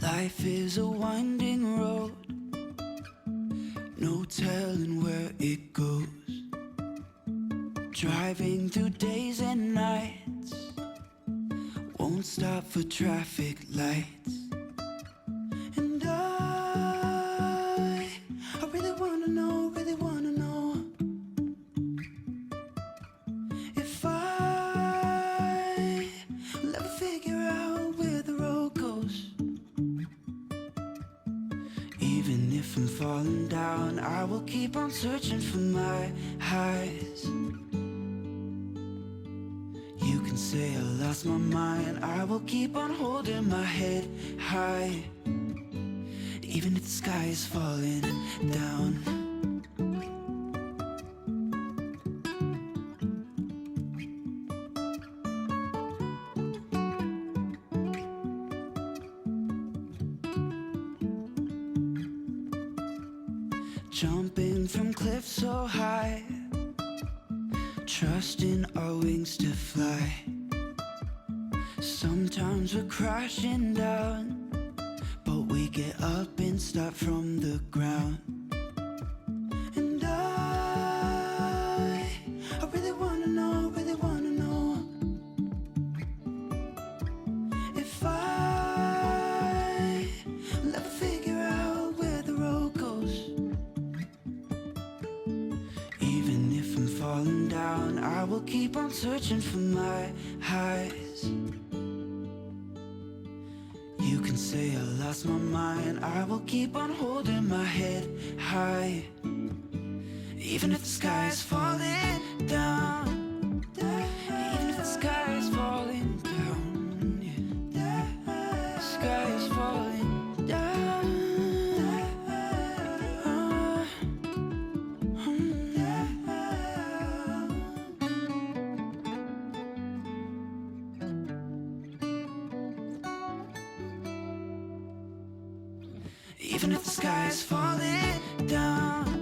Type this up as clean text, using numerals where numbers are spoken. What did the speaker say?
Life is a winding road, no telling where it goes. Driving through days and nights, won't stop for traffic lights. And I really wanna know, if I will ever figure out where the road goes. Even if I'm falling down, I will keep on searching for my highs. You can say I lost my mind, I will keep on holding my head high. Even if the sky is falling down. Jumping from cliffs so high, trusting our wings to fly. Sometimes we're crashing down, but we get up and start from the ground. And I really wanna know, if I will ever figure out where the road goes. Even if I'm falling down, I will keep on searching for my highs. You can say I lost my mind, I will keep on holding my head high. Even if the sky is falling down, even if the sky is falling down, yeah. The sky is falling down. Even if the sky is falling down.